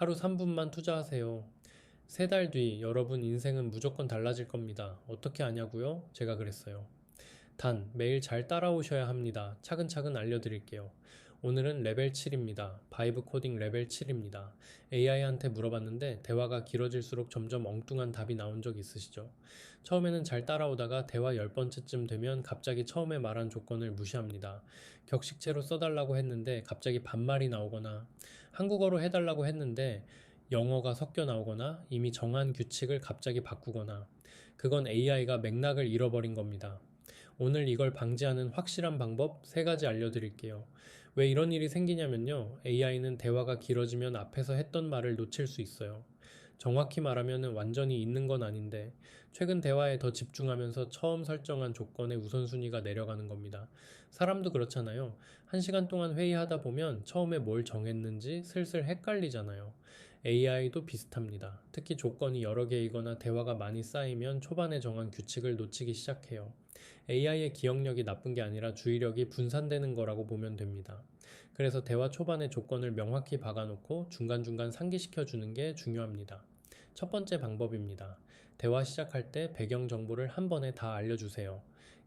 하루 3분만 투자하세요. 3달 뒤 여러분 인생은 무조건 달라질 겁니다. 어떻게 아냐고요? 제가 그랬어요. 단, 매일 잘 따라오셔야 합니다. 차근차근 알려드릴게요. 오늘은 레벨 7입니다. 바이브 코딩 레벨 7입니다. AI한테 물어봤는데 대화가 길어질수록 점점 엉뚱한 답이 나온 적 있으시죠? 처음에는 잘 따라오다가 대화 10번째쯤 되면 갑자기 처음에 말한 조건을 무시합니다. 격식체로 써달라고 했는데 갑자기 반말이 나오거나 한국어로 해달라고 했는데 영어가 섞여 나오거나 이미 정한 규칙을 갑자기 바꾸거나 그건 AI가 맥락을 잃어버린 겁니다. 오늘 이걸 방지하는 확실한 방법 3가지 알려드릴게요. 왜 이런 일이 생기냐면요. AI는 대화가 길어지면 앞에서 했던 말을 놓칠 수 있어요. 정확히 말하면 완전히 잊는 건 아닌데 최근 대화에 더 집중하면서 처음 설정한 조건의 우선순위가 내려가는 겁니다. 사람도 그렇잖아요. 1시간 동안 회의하다 보면 처음에 뭘 정했는지 슬슬 헷갈리잖아요. AI도 비슷합니다. 특히 조건이 여러 개이거나 대화가 많이 쌓이면 초반에 정한 규칙을 놓치기 시작해요. AI의 기억력이 나쁜 게 아니라 주의력이 분산되는 거라고 보면 됩니다. 그래서 대화 초반에 조건을 명확히 박아놓고 중간중간 상기시켜 주는 게 중요합니다. 첫 번째 방법입니다. 대화 시작할 때 배경 정보를 한 번에 다 알려주세요.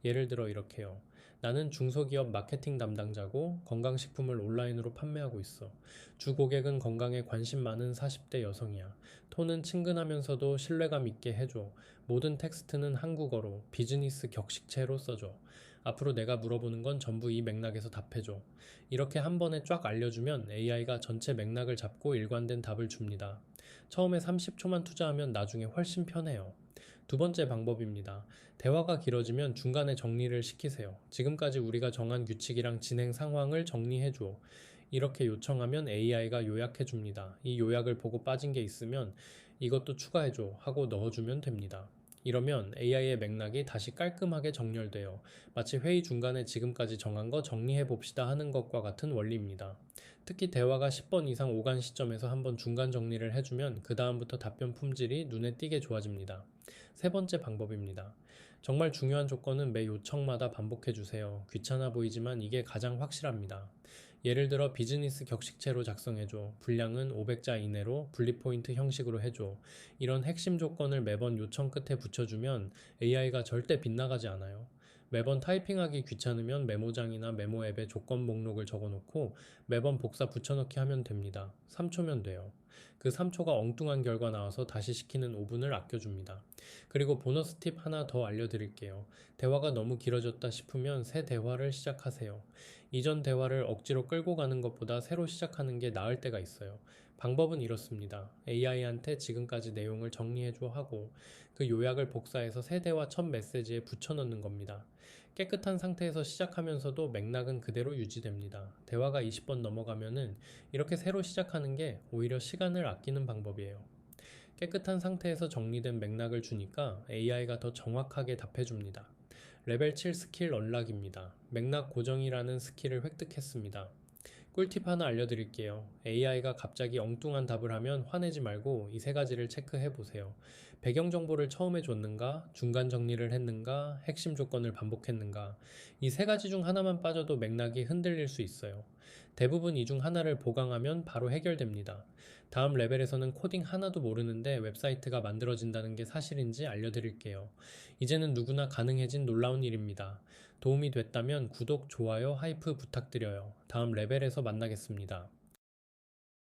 예를 들어 이렇게요. 나는 중소기업 마케팅 담당자고 건강식품을 온라인으로 판매하고 있어. 주 고객은 건강에 관심 많은 40대 여성이야. 톤은 친근하면서도 신뢰감 있게 해줘. 모든 텍스트는 한국어로 비즈니스 격식체로 써줘. 앞으로 내가 물어보는 건 전부 이 맥락에서 답해줘. 이렇게 한 번에 쫙 알려주면 AI가 전체 맥락을 잡고 일관된 답을 줍니다. 처음에 30초만 투자하면 나중에 훨씬 편해요. 두 번째 방법입니다. 대화가 길어지면 중간에 정리를 시키세요. 지금까지 우리가 정한 규칙이랑 진행 상황을 정리해줘. 이렇게 요청하면 AI가 요약해줍니다. 이 요약을 보고 빠진 게 있으면 이것도 추가해줘 하고 넣어주면 됩니다. 이러면 AI의 맥락이 다시 깔끔하게 정렬돼요. 마치 회의 중간에 지금까지 정한 거 정리해봅시다 하는 것과 같은 원리입니다. 특히 대화가 10번 이상 오간 시점에서 한번 중간 정리를 해주면 그 다음부터 답변 품질이 눈에 띄게 좋아집니다. 세 번째 방법입니다. 정말 중요한 조건은 매 요청마다 반복해주세요. 귀찮아 보이지만 이게 가장 확실합니다. 예를 들어 비즈니스 격식체로 작성해줘. 분량은 500자 이내로 분리포인트 형식으로 해줘. 이런 핵심 조건을 매번 요청 끝에 붙여주면 AI가 절대 빗나가지 않아요. 매번 타이핑하기 귀찮으면 메모장이나 메모 앱에 조건 목록을 적어놓고 매번 복사 붙여넣기 하면 됩니다. 3초면 돼요. 그 3초가 엉뚱한 결과 나와서 다시 시키는 5분을 아껴줍니다. 그리고 보너스 팁 하나 더 알려드릴게요. 대화가 너무 길어졌다 싶으면 새 대화를 시작하세요. 이전 대화를 억지로 끌고 가는 것보다 새로 시작하는 게 나을 때가 있어요. 방법은 이렇습니다. AI한테 지금까지 내용을 정리해줘 하고 그 요약을 복사해서 새 대화 첫 메시지에 붙여넣는 겁니다. 깨끗한 상태에서 시작하면서도 맥락은 그대로 유지됩니다. 대화가 20번 넘어가면은 이렇게 새로 시작하는 게 오히려 시간을 아끼는 방법이에요. 깨끗한 상태에서 정리된 맥락을 주니까 AI가 더 정확하게 답해줍니다. 레벨 7 스킬 언락입니다. 맥락 고정이라는 스킬을 획득했습니다. 꿀팁 하나 알려드릴게요. AI가 갑자기 엉뚱한 답을 하면 화내지 말고 이 3가지를 체크해 보세요. 배경 정보를 처음에 줬는가, 중간 정리를 했는가, 핵심 조건을 반복했는가. 이 3가지 중 하나만 빠져도 맥락이 흔들릴 수 있어요. 대부분 이 중 하나를 보강하면 바로 해결됩니다. 다음 레벨에서는 코딩 하나도 모르는데 웹사이트가 만들어진다는 게 사실인지 알려드릴게요. 이제는 누구나 가능해진 놀라운 일입니다. 도움이 됐다면 구독, 좋아요, 하이프 부탁드려요. 다음 레벨에서 만나겠습니다.